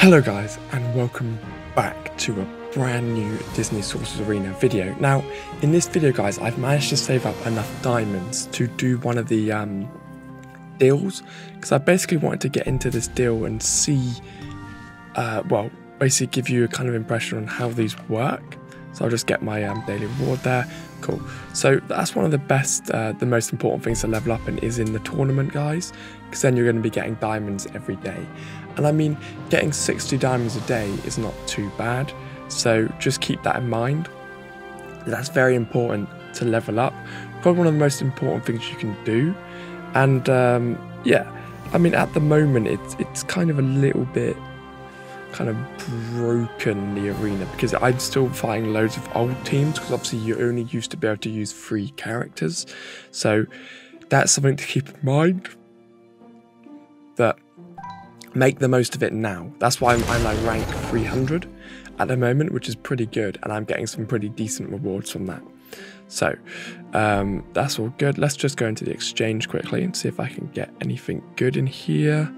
Hello guys, and welcome back to a brand new Disney Sorcerer's Arena video. Now, in this video guys, I've managed to save up enough diamonds to do one of the deals, because I basically wanted to get into this deal and see, well, basically give you a kind of impression on how these work. So I'll just get my daily reward there. Cool. So that's one of the best, the most important things to level up in is in the tournament, guys, because then you're going to be getting diamonds every day. And I mean, getting 60 diamonds a day is not too bad. So just keep that in mind. That's very important to level up. Probably one of the most important things you can do. And yeah, I mean, at the moment, it's kind of a little bit kind of broken, the arena, because I'm still fighting loads of old teams, because obviously you only used to be able to use 3 characters. So that's something to keep in mind, that make the most of it now. That's why I'm like rank 300 at the moment, which is pretty good, and I'm getting some pretty decent rewards from that. So that's all good. Let's just go into the exchange quickly and see if I can get anything good in here.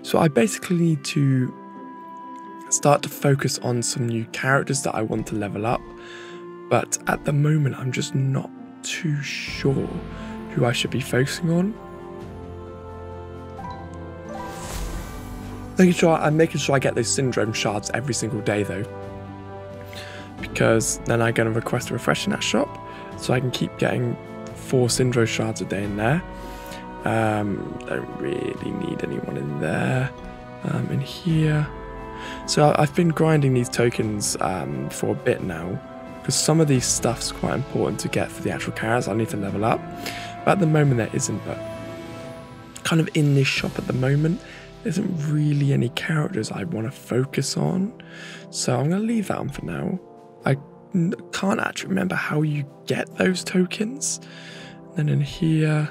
So I basically need to start to focus on some new characters that I want to level up, but at the moment I'm just not too sure who I should be focusing on. I'm making sure I get those syndrome shards every single day though, because then I'm going to request a refresh in that shop, so I can keep getting 4 syndrome shards a day in there. Don't really need anyone in there. In here. So I've been grinding these tokens for a bit now, because some of these stuff's quite important to get for the actual characters. I need to level up, but at the moment there isn't. But kind of in this shop at the moment, there isn't really any characters I want to focus on, so I'm going to leave that on for now. I can't actually remember how you get those tokens. And then in here,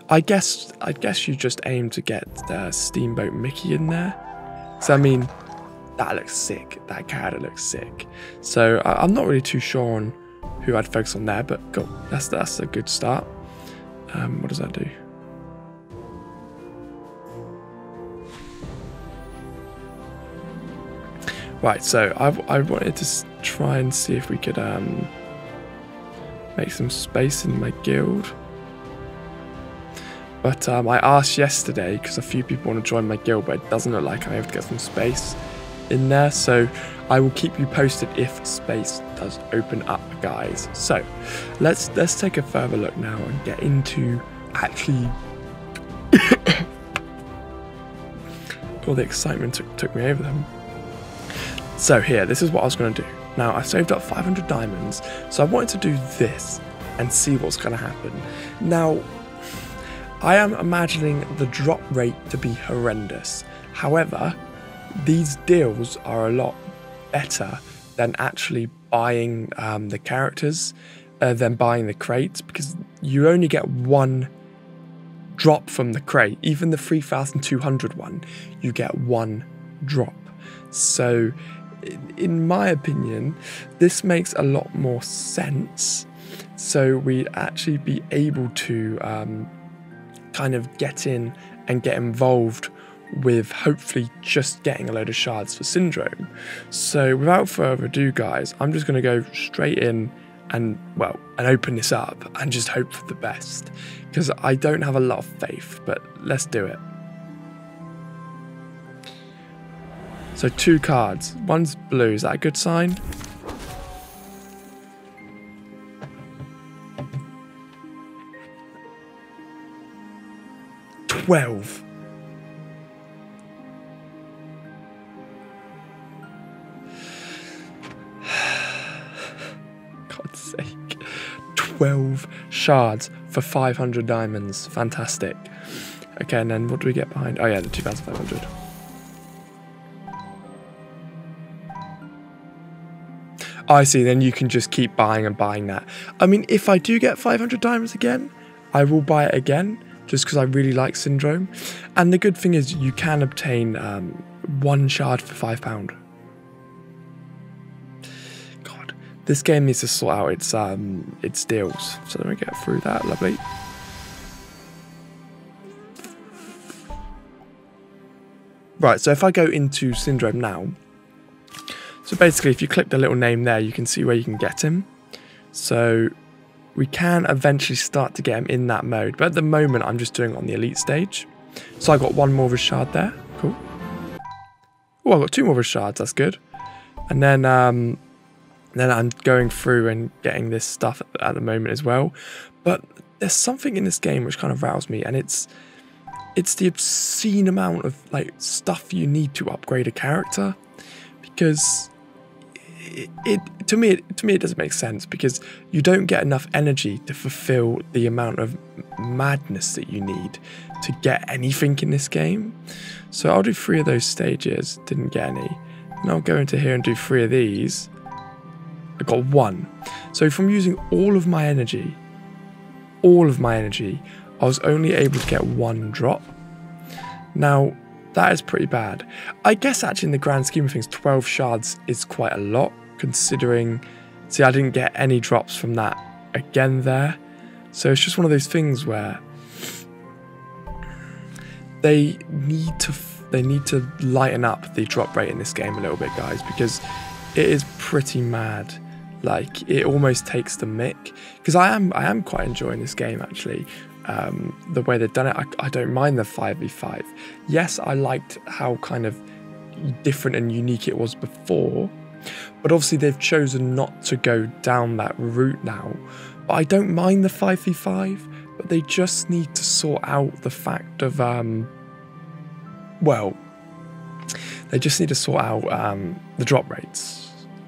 I guess you just aim to get Steamboat Mickey in there. So I mean, that looks sick. That character looks sick. So I'm not really too sure on who I'd focus on there, but cool. That's a good start. What does that do? Right. So I wanted to try and see if we could make some space in my guild. But I asked yesterday, because a few people want to join my guild, but it doesn't look like I'm able to get some space in there. So I will keep you posted if space does open up, guys. So let's take a further look now and get into actually all the excitement took me over them. So here, this is what I was going to do. Now I've saved up 500 diamonds, so I wanted to do this and see what's going to happen. Now, I am imagining the drop rate to be horrendous. However, these deals are a lot better than actually buying the characters, than buying the crates, because you only get 1 drop from the crate. Even the 3,200 one, you get 1 drop. So, in my opinion, this makes a lot more sense. So we'd actually be able to kind of get in and get involved with hopefully just getting a load of shards for syndrome. So without further ado, guys, I'm just going to go straight in and open this up and just hope for the best, because I don't have a lot of faith, but let's do it. So 2 cards, one's blue, is that a good sign? $12. God's sake. 12 shards for 500 diamonds. Fantastic. Okay, and then what do we get behind? Oh yeah, the 2,500. I see, then you can just keep buying and buying that. I mean, if I do get 500 diamonds again, I will buy it again, just because I really like Syndrome. And the good thing is you can obtain 1 shard for £5. God, this game needs to sort out its deals. So let me get through that, lovely. Right, so if I go into Syndrome now, so basically if you click the little name there, you can see where you can get him. So we can eventually start to get him in that mode, but at the moment I'm just doing it on the elite stage. So I got one more of a shard there, cool. Oh, I got 2 more of a shards, that's good. And then I'm going through and getting this stuff at the moment as well. But there's something in this game which kind of roused me, and it's the obscene amount of like stuff you need to upgrade a character, because to me it doesn't make sense, because you don't get enough energy to fulfill the amount of madness that you need to get anything in this game. So I'll do 3 of those stages, didn't get any, and I'll go into here and do 3 of these. I got 1. So from using all of my energy, I was only able to get 1 drop. Now that is pretty bad. I guess actually in the grand scheme of things 12 shards is quite a lot, considering, see, I didn't get any drops from that again there. So it's just one of those things where they need to lighten up the drop rate in this game a little bit, guys, because it is pretty mad. Like, it almost takes the mick, because I am quite enjoying this game actually. The way they've done it, I don't mind the 5v5. Yes, I liked how kind of different and unique it was before, but obviously they've chosen not to go down that route now. But I don't mind the 5v5, but they just need to sort out the fact of well, they just need to sort out the drop rates.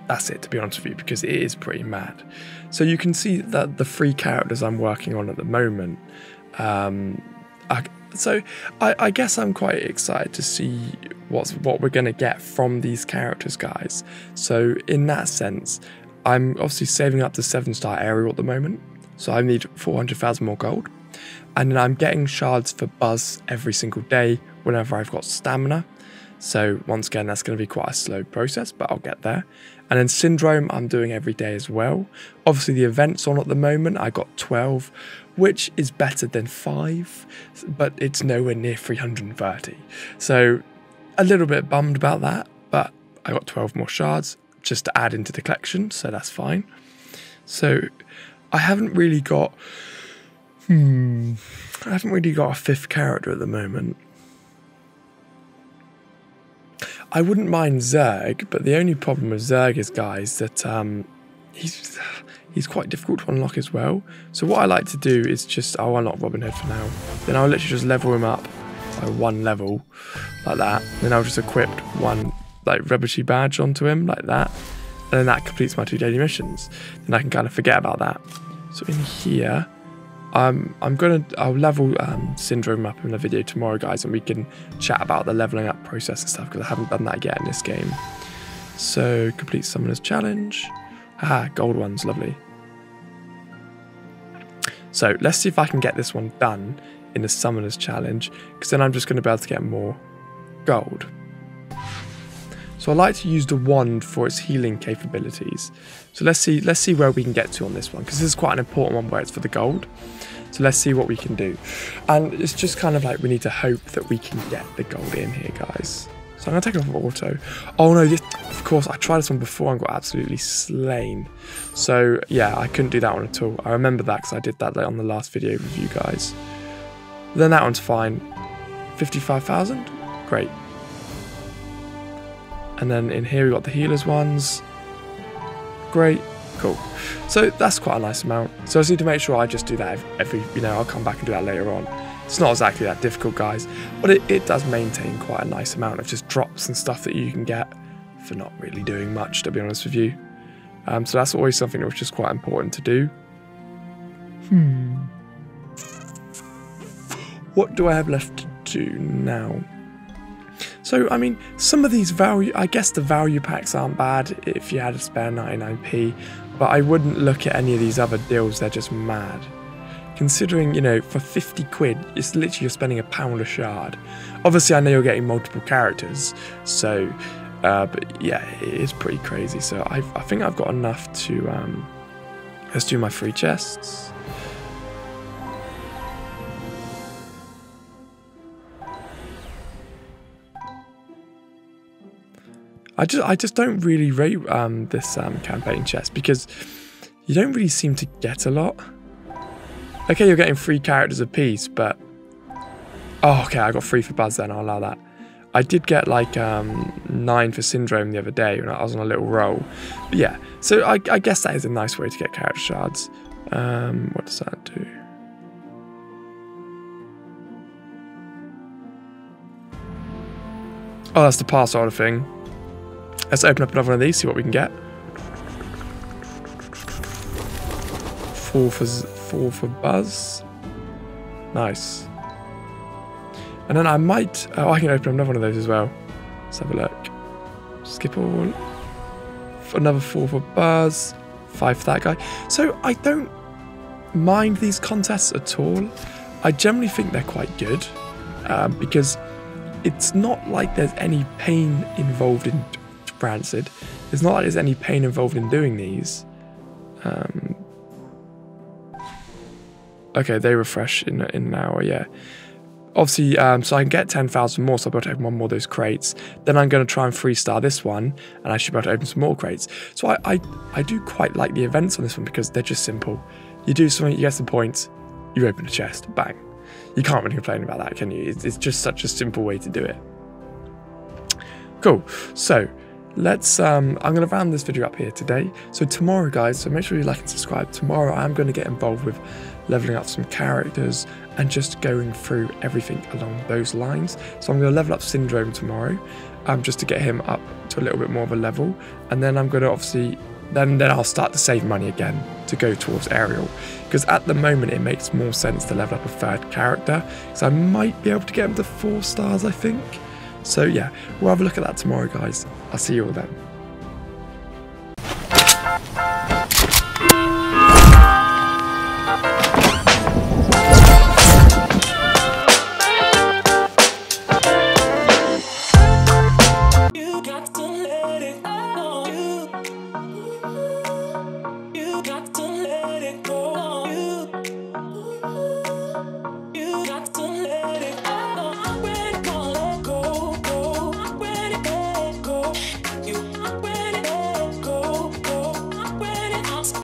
That's it, to be honest with you, because it is pretty mad. So you can see that the 3 characters I'm working on at the moment. So I guess I'm quite excited to see what we're going to get from these characters, guys. So in that sense, I'm obviously saving up the 7-star aerial at the moment. So I need 400,000 more gold. And then I'm getting shards for Buzz every single day whenever I've got stamina. So once again, that's going to be quite a slow process, but I'll get there. And then Syndrome, I'm doing every day as well. Obviously, the event's on at the moment. I got 12, which is better than 5, but it's nowhere near 330. So a little bit bummed about that, but I got 12 more shards just to add into the collection, so that's fine. So I haven't really got a 5th character at the moment. I wouldn't mind Zerg, but the only problem with Zerg is, guys, that he's quite difficult to unlock as well. So what I like to do is just, I'll unlock Robin Hood for now. Then I'll literally just level him up by 1 level, like that. Then I'll just equip 1 like Rebelry badge onto him, like that. And then that completes my 2 daily missions. Then I can kind of forget about that. So in here, I'll level Syndrome up in a video tomorrow, guys, and we can chat about the leveling up process and stuff, because I haven't done that yet in this game. So complete Summoner's Challenge. Gold one's lovely. So let's see if I can get this one done in the Summoner's Challenge, because then I'm just going to be able to get more gold. So I like to use the wand for its healing capabilities. So let's see where we can get to on this one, because this is quite an important one where it's for the gold. So let's see what we can do. And it's just kind of like we need to hope that we can get the gold in here, guys. So I'm going to take off auto. Oh no, of course, I tried this one before and got absolutely slain. So yeah, I couldn't do that one at all. I remember that because I did that on the last video with you guys. Then that one's fine. 55,000? Great. And then in here we got the healers ones. Great, cool. So that's quite a nice amount. So I just need to make sure I just do that every, I'll come back and do that later on. It's not exactly that difficult, guys, but it does maintain quite a nice amount of just drops and stuff that you can get for not really doing much, to be honest with you. So that's always something which is quite important to do. What do I have left to do now? So, I mean, some of these I guess the value packs aren't bad if you had a spare 99p, but I wouldn't look at any of these other deals, they're just mad. Considering, for 50 quid, it's literally you're spending £1 a shard. Obviously, I know you're getting multiple characters, so, but yeah, it is pretty crazy. So I think I've got enough to, let's do my 3 chests. I just don't really rate this campaign chest because you don't really seem to get a lot. Okay, you're getting 3 characters apiece, but oh, okay, I got 3 for Buzz then. I'll allow that. I did get like 9 for Syndrome the other day when I was on a little roll. But yeah, so I guess that is a nice way to get character shards. What does that do? Oh, that's the pass order thing. Let's open up another one of these, see what we can get. 4 for Buzz. Nice. And then I might... Oh, I can open another one of those as well. Let's have a look. Skip all. Another 4 for Buzz. 5 for that guy. So I don't mind these contests at all. I generally think they're quite good. Because it's not like there's any pain involved in... Rancid. It's not like there's any pain involved in doing these. Okay, they refresh in an hour, yeah. Obviously, so I can get 10,000 more, so I'll be able to open one more of those crates. Then I'm going to try and 3-star this one, and I should be able to open some more crates. So I do quite like the events on this one because they're just simple. You do something, you get some points, you open a chest, bang. You can't really complain about that, can you? It's just such a simple way to do it. Cool. So let's I'm going to round this video up here today. So tomorrow, guys, so make sure you like and subscribe. Tomorrow I'm going to get involved with leveling up some characters and just going through everything along those lines. So I'm going to level up Syndrome tomorrow, just to get him up to a little bit more of a level, and then I'm going to obviously then I'll start to save money again to go towards Ariel, because at the moment it makes more sense to level up a 3rd character, so I might be able to get him to 4 stars, I think. So yeah, we'll have a look at that tomorrow, guys. I'll see you all then.